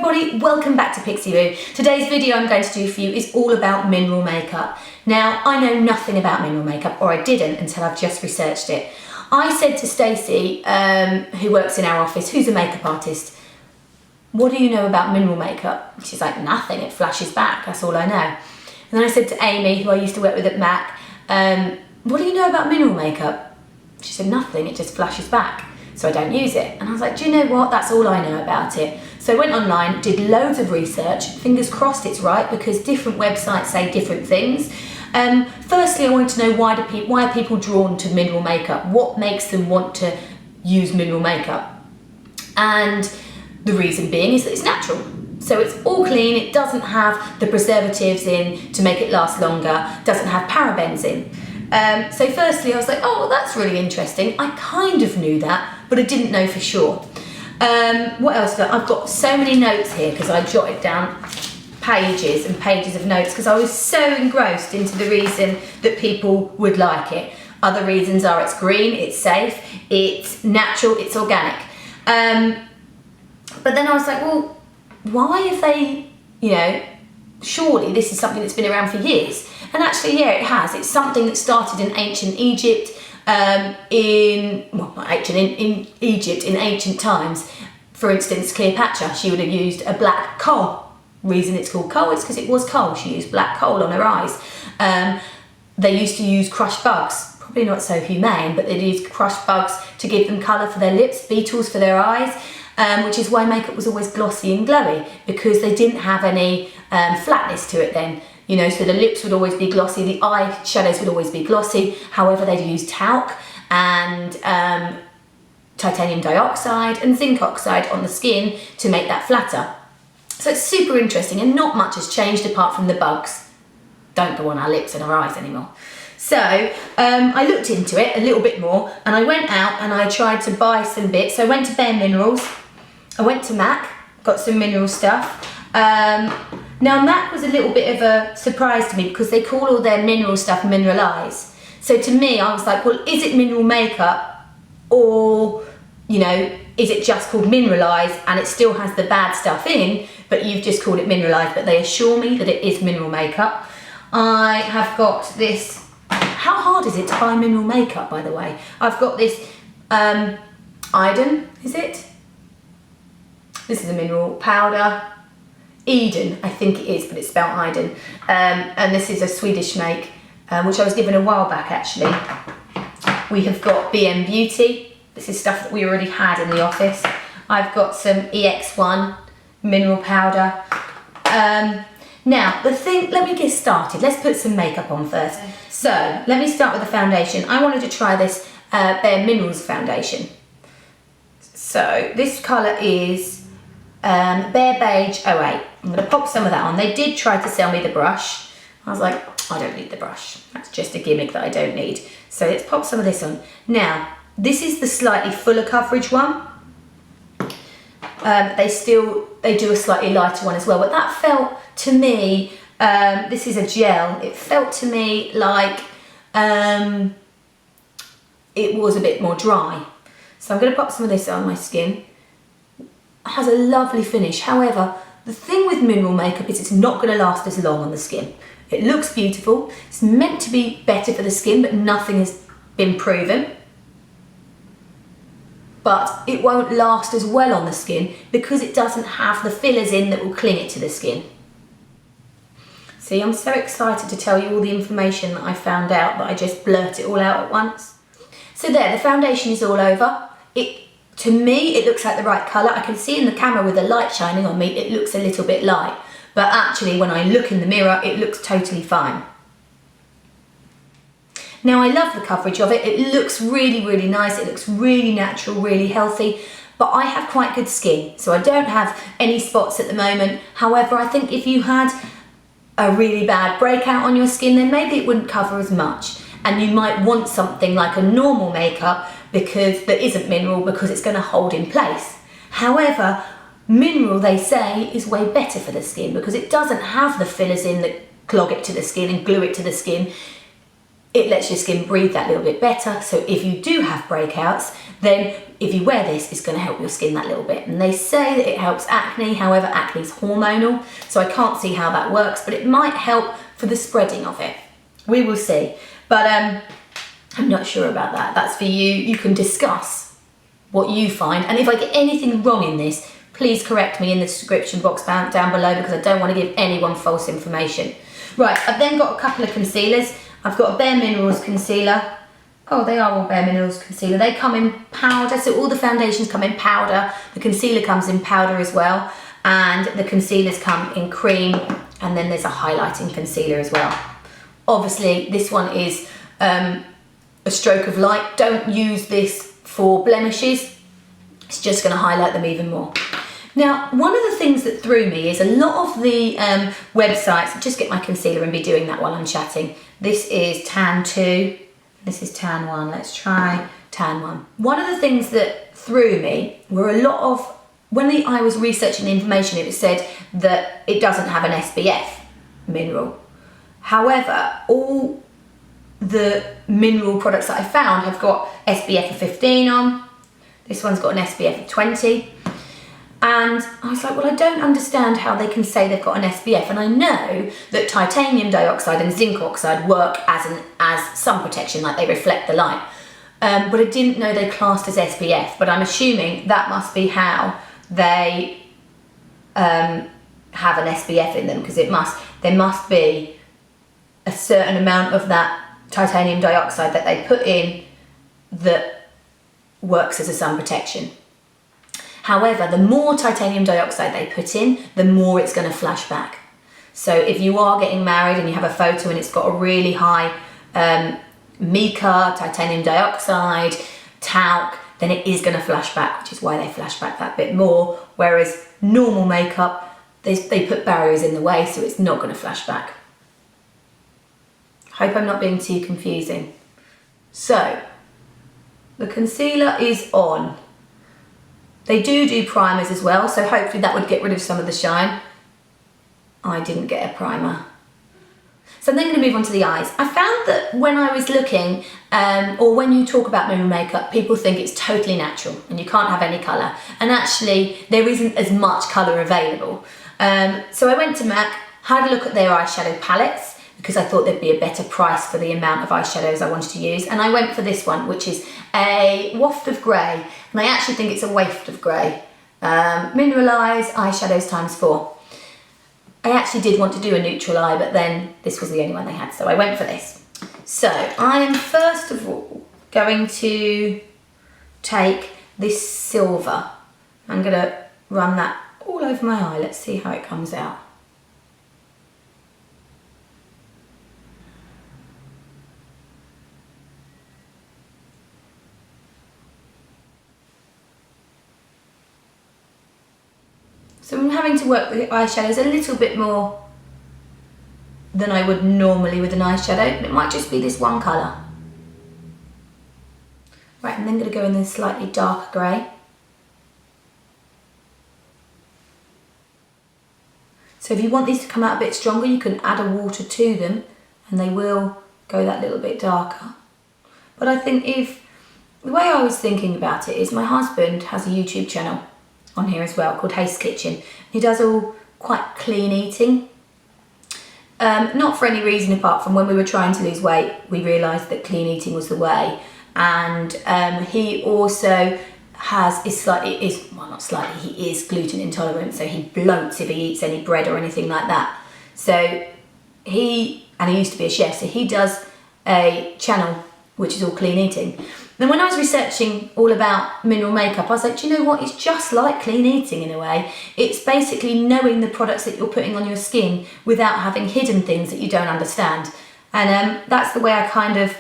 everybody, welcome back to Pixie. Today's video I'm going to do for you is all about mineral makeup. Now, I know nothing about mineral makeup, or I didn't until I've just researched it. I said to Stacey, who works in our office, who's a makeup artist, what do you know about mineral makeup? She's like, nothing, it flashes back, that's all I know. And then I said to Amy, who I used to work with at MAC, what do you know about mineral makeup? She said, nothing, it just flashes back. So I don't use it. And I was like, do you know what? That's all I know about it. So I went online, did loads of research, fingers crossed it's right, because different websites say different things. Firstly, I wanted to know why are people drawn to mineral makeup? What makes them want to use mineral makeup? And the reason being is that it's natural. So it's all clean, it doesn't have the preservatives in to make it last longer, doesn't have parabens in. So firstly I was like, oh, well, that's really interesting. I kind of knew that, but I didn't know for sure. What else? I've got so many notes here because I jotted down pages and pages of notes because I was so engrossed into the reason that people would like it. Other reasons are it's green, it's safe, it's natural, it's organic. But then I was like, well, why have they, surely this is something that's been around for years. And actually, yeah, it has. It's something that started in ancient Egypt, in Egypt in ancient times. For instance, Cleopatra, she would have used a black coal. Reason it's called coal is because it was coal. She used black coal on her eyes. They used to use crushed bugs. Probably not so humane, but they'd use crushed bugs to give them colour for their lips, beetles for their eyes, which is why makeup was always glossy and glowy, because they didn't have any flatness to it then. So the lips would always be glossy, the eye shadows would always be glossy. However, they'd use talc and titanium dioxide and zinc oxide on the skin to make that flatter. So it's super interesting, and not much has changed apart from the bugs don't go on our lips and our eyes anymore. So I looked into it a little bit more, and I went out and I tried to buy some bits. So I went to Bare Minerals, I went to MAC, got some mineral stuff. Now MAC was a little bit of a surprise to me because they call all their mineral stuff Mineralize. So to me, I was like, well, is it mineral makeup, or, is it just called Mineralize and it still has the bad stuff in, but you've just called it Mineralize? But they assure me that it is mineral makeup. I have got this, how hard is it to buy mineral makeup, by the way? I've got this Idun, is it? This is a mineral powder. Idun, I think it is, but it's spelled Idun. And this is a Swedish make, which I was given a while back actually. We have got BM Beauty. This is stuff that we already had in the office. I've got some EX1 mineral powder. Now, let me get started. Let's put some makeup on first. So, let me start with the foundation. I wanted to try this Bare Minerals foundation. So, this colour is Bare Beige 08. I'm going to pop some of that on. They did try to sell me the brush. I was like, I don't need the brush. That's just a gimmick that I don't need. So let's pop some of this on. Now, this is the slightly fuller coverage one. They do a slightly lighter one as well, but that felt to me, this is a gel, it felt to me like it was a bit more dry. So I'm going to pop some of this on my skin. It has a lovely finish. However, the thing with mineral makeup is it's not going to last as long on the skin. It looks beautiful, it's meant to be better for the skin, but nothing has been proven. But it won't last as well on the skin because it doesn't have the fillers in that will cling it to the skin. See, I'm so excited to tell you all the information that I found out that I just blurt it all out at once. So there, the foundation is all over. To me, it looks like the right colour. I can see in the camera with the light shining on me, it looks a little bit light. But actually, when I look in the mirror, it looks totally fine. Now, I love the coverage of it. It looks really, really nice. It looks really natural, really healthy. But I have quite good skin, so I don't have any spots at the moment. However, I think if you had a really bad breakout on your skin, then maybe it wouldn't cover as much. And you might want something like a normal makeup that isn't mineral, because it's going to hold in place. However, mineral, they say, is way better for the skin because it doesn't have the fillers in that clog it to the skin and glue it to the skin. it lets your skin breathe that little bit better. So if you do have breakouts, then if you wear this, it's going to help your skin that little bit. And they say that it helps acne, however, acne is hormonal, so I can't see how that works, but it might help for the spreading of it. We will see. But I'm not sure about that. That's for you. You can discuss what you find. And if I get anything wrong in this, please correct me in the description box down below, because I don't want to give anyone false information. Right, I've then got a couple of concealers. I've got a Bare Minerals concealer. Oh, they are all Bare Minerals concealer. They come in powder, so all the foundations come in powder. The concealer comes in powder as well. And the concealers come in cream. And then there's a highlighting concealer as well. Obviously, this one is a stroke of light. Don't use this for blemishes. It's just going to highlight them even more. Now, one of the things that threw me is a lot of the websites, just get my concealer and be doing that while I'm chatting. This is Tan 2, this is Tan 1. Let's try Tan 1. One of the things that threw me were a lot of, when I was researching the information, it said that it doesn't have an SPF mineral. However, all the mineral products that I found have got SPF of 15 on. This one's got an SPF of 20. And I was like, well, I don't understand how they can say they've got an SPF. And I know that titanium dioxide and zinc oxide work as sun protection, like they reflect the light. But I didn't know they classed as SPF. But I'm assuming that must be how they have an SPF in them, because there must be a certain amount of that titanium dioxide that they put in that works as a sun protection. However, the more titanium dioxide they put in, the more it's going to flash back. So if you are getting married and you have a photo and it's got a really high mica, titanium dioxide, talc, then it is going to flash back, which is why they flash back that bit more. Whereas normal makeup, they put barriers in the way, so it's not going to flash back. Hope I'm not being too confusing. So, the concealer is on. They do primers as well, so hopefully that would get rid of some of the shine. I didn't get a primer. So I'm then going to move on to the eyes. I found that when I was looking, or when you talk about mineral makeup, people think it's totally natural and you can't have any colour. And actually, there isn't as much colour available. So I went to MAC, had a look at their eyeshadow palettes, because I thought there'd be a better price for the amount of eyeshadows I wanted to use. And I went for this one, which is a Waft of Grey. And I actually think it's a waft of grey. Mineralize eyeshadows ×4. I actually did want to do a neutral eye, but then this was the only one they had, so I went for this. So I am first of all going to take this silver. I'm going to run that all over my eye. Let's see how it comes out. So I'm having to work with the eyeshadows a little bit more than I would normally with an eyeshadow, but it might just be this one colour. Right, I'm then going to go in the slightly darker grey. So if you want these to come out a bit stronger, you can add a water to them and they will go that little bit darker. But I think the way I was thinking about it is my husband has a YouTube channel on here as well called Haste Kitchen. He does all quite clean eating. Not for any reason apart from when we were trying to lose weight, we realised that clean eating was the way. And he also he is gluten intolerant, so he bloats if he eats any bread or anything like that. So he used to be a chef, so he does a channel which is all clean eating. Then when I was researching all about mineral makeup, I was like, do you know what? It's just like clean eating in a way. It's basically knowing the products that you're putting on your skin without having hidden things that you don't understand. And that's the way I kind of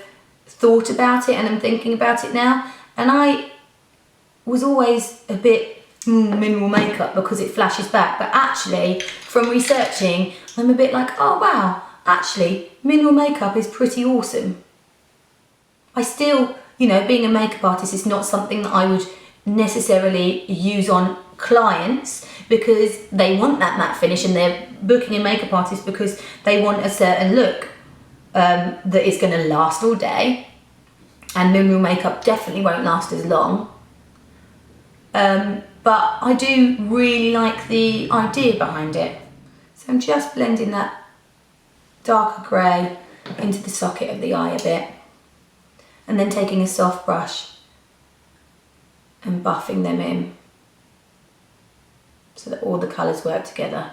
thought about it, and I'm thinking about it now. And I was always a bit mineral makeup because it flashes back. But actually, from researching, I'm a bit like, oh wow, actually, mineral makeup is pretty awesome. I still, you know, being a makeup artist is not something that I would necessarily use on clients because they want that matte finish and they're booking a makeup artist because they want a certain look. that is going to last all day, and mineral makeup definitely won't last as long. But I do really like the idea behind it. So I'm just blending that darker grey into the socket of the eye a bit, and then taking a soft brush and buffing them in so that all the colours work together.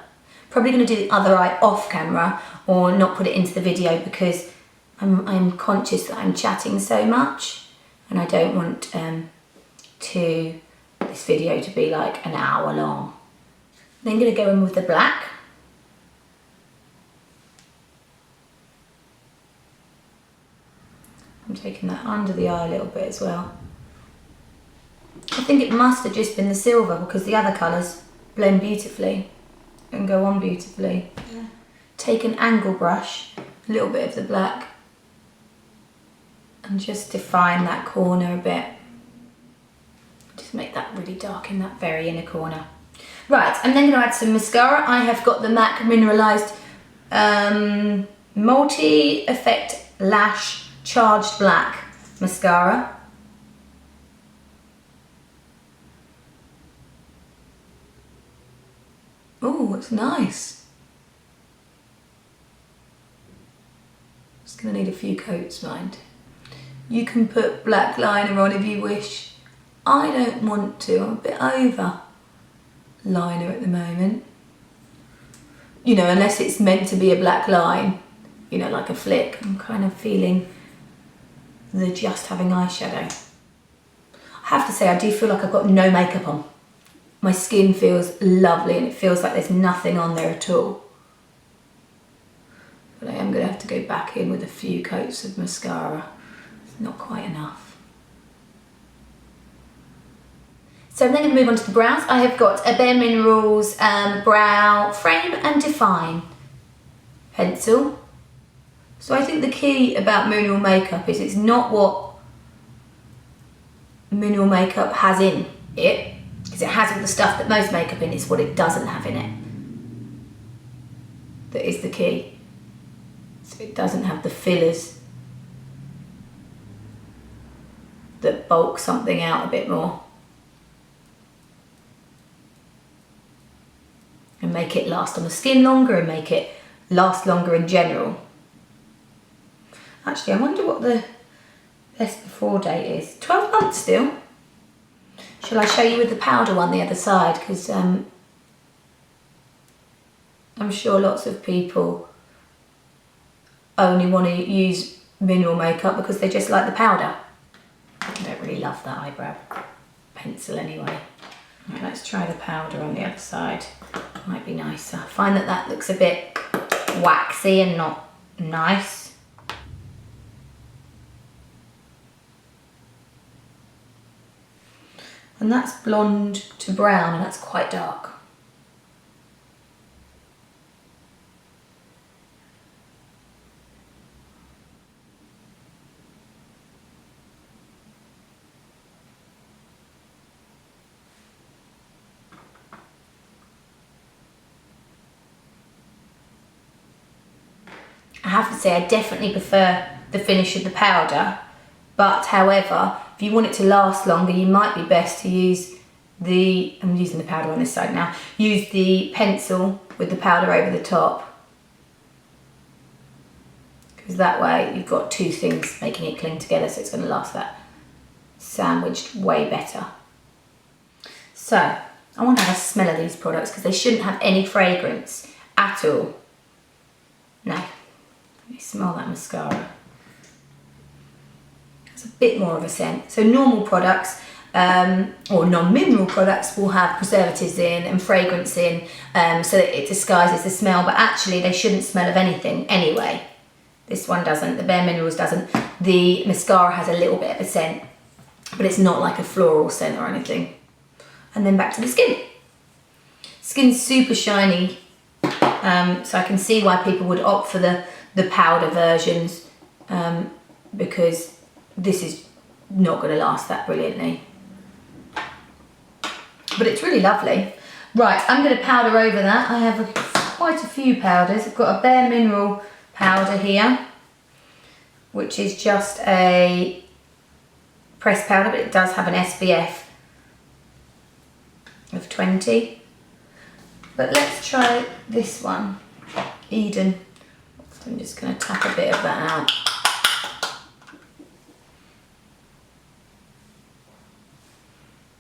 Probably going to do the other eye off camera or not put it into the video because I'm conscious that I'm chatting so much, and I don't want this video to be like an hour long. Then I'm going to go in with the black. I'm taking that under the eye a little bit as well. I think it must have just been the silver because the other colours blend beautifully and go on beautifully. Yeah. Take an angle brush, a little bit of the black, and just define that corner a bit. Just make that really dark in that very inner corner. Right, I'm then going to add some mascara. I have got the MAC Mineralized Multi-Effect Lash Charged Black Mascara. Oh, it's nice. Just going to need a few coats, mind. You can put black liner on if you wish. I don't want to, I'm a bit over liner at the moment. You know, unless it's meant to be a black line, you know, like a flick. I'm kind of feeling the just having eyeshadow. I have to say, I do feel like I've got no makeup on. My skin feels lovely and it feels like there's nothing on there at all. But I am going to have to go back in with a few coats of mascara. It's not quite enough. So I'm then going to move on to the brows. I have got a Bare Minerals Brow Frame and Define pencil. So I think the key about mineral makeup is it's not what mineral makeup has in it, because it has all the stuff that most makeup in, it's what it doesn't have in it that is the key. So it doesn't have the fillers that bulk something out a bit more and make it last on the skin longer and make it last longer in general. Actually, I wonder what the best before date is. 12 months still. Shall I show you with the powder one the other side? Because I'm sure lots of people only want to use mineral makeup because they just like the powder. I don't really love that eyebrow pencil anyway. Right, let's try the powder on the other side. Might be nicer. I find that that looks a bit waxy and not nice. And that's blonde to brown, and that's quite dark. I have to say I definitely prefer the finish of the powder, but however, if you want it to last longer, you might be best to use the, I'm using the powder on this side now, use the pencil with the powder over the top. Because that way you've got two things making it cling together, so it's going to last that sandwiched way better. So, I want to have a smell of these products because they shouldn't have any fragrance at all. No. Let me smell that mascara. It's a bit more of a scent. So normal products or non-mineral products will have preservatives in and fragrance in so that it disguises the smell, but actually they shouldn't smell of anything anyway. This one doesn't, the Bare Minerals doesn't. The mascara has a little bit of a scent, but it's not like a floral scent or anything. And then back to the skin. Skin's super shiny, so I can see why people would opt for the powder versions because this is not going to last that brilliantly. But it's really lovely. Right, I'm going to powder over that. I have quite a few powders. I've got a Bare Mineral powder here. which is just a pressed powder, but it does have an SPF of 20. But let's try this one, Idun. So I'm just going to tap a bit of that out.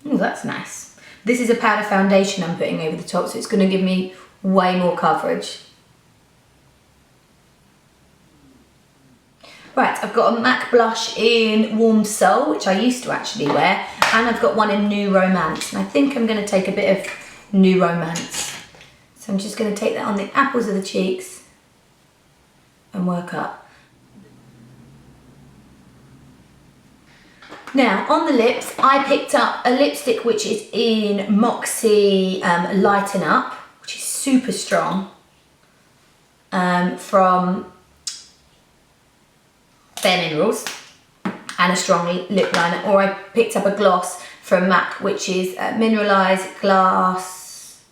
Oh, that's nice. This is a powder foundation I'm putting over the top, so it's going to give me way more coverage. Right, I've got a MAC blush in Warm Soul, which I used to actually wear, and I've got one in New Romance, and I think I'm going to take a bit of New Romance. So I'm just going to take that on the apples of the cheeks and work up. Now, on the lips, I picked up a lipstick which is in Moxie Lighten Up, which is super strong, from Bare Minerals, and a strong lip liner. Or I picked up a gloss from MAC, which is Mineralize Glass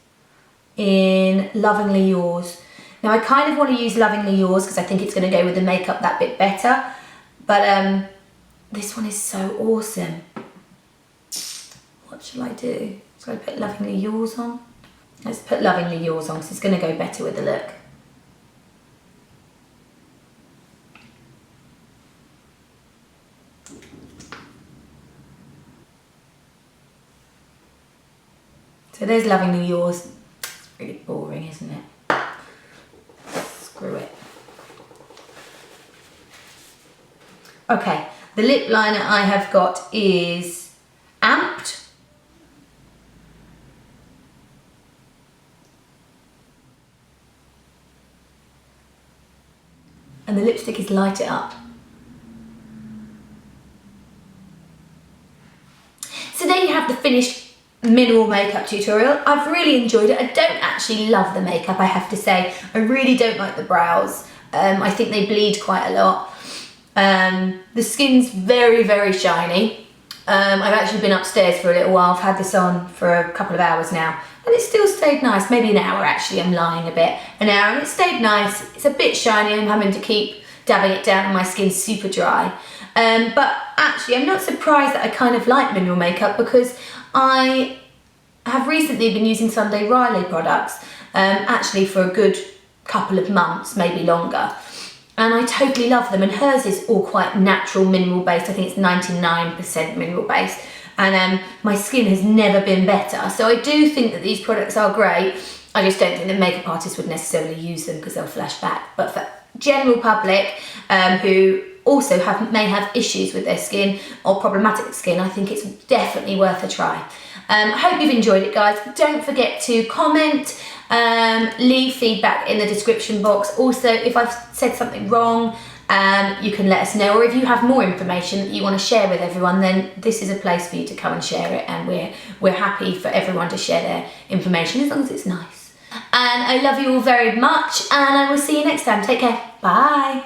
in Lovingly Yours. Now, I kind of want to use Lovingly Yours because I think it's going to go with the makeup that bit better, but this one is so awesome. What shall I do? Shall I put Lovingly Yours on? Let's put Lovingly Yours on because it's going to go better with the look. So there's Lovingly Yours. It's really boring, isn't it? Screw it. Okay. The lip liner I have got is Amped. And the lipstick is Light It Up. So there you have the finished mineral makeup tutorial. I've really enjoyed it. I don't actually love the makeup, I have to say. I really don't like the brows. I think they bleed quite a lot. The skin's very, very shiny. I've actually been upstairs for a little while. I've had this on for a couple of hours now, and it still stayed nice. Maybe an hour actually, I'm lying a bit. An hour, and it stayed nice. It's a bit shiny. I'm having to keep dabbing it down and my skin's super dry. But actually, I'm not surprised that I kind of like mineral makeup because I have recently been using Sunday Riley products, actually for a good couple of months, maybe longer. And I totally love them, and hers is all quite natural mineral based. I think it's 99% mineral based, and my skin has never been better. So I do think that these products are great. I just don't think that makeup artists would necessarily use them because they'll flash back. But for general public who also may have issues with their skin or problematic skin, I think it's definitely worth a try. I hope you've enjoyed it, guys. Don't forget to comment, leave feedback in the description box. Also, if I've said something wrong, you can let us know. Or if you have more information that you want to share with everyone, then this is a place for you to come and share it. And we're happy for everyone to share their information as long as it's nice. And I love you all very much, and I will see you next time. Take care. Bye.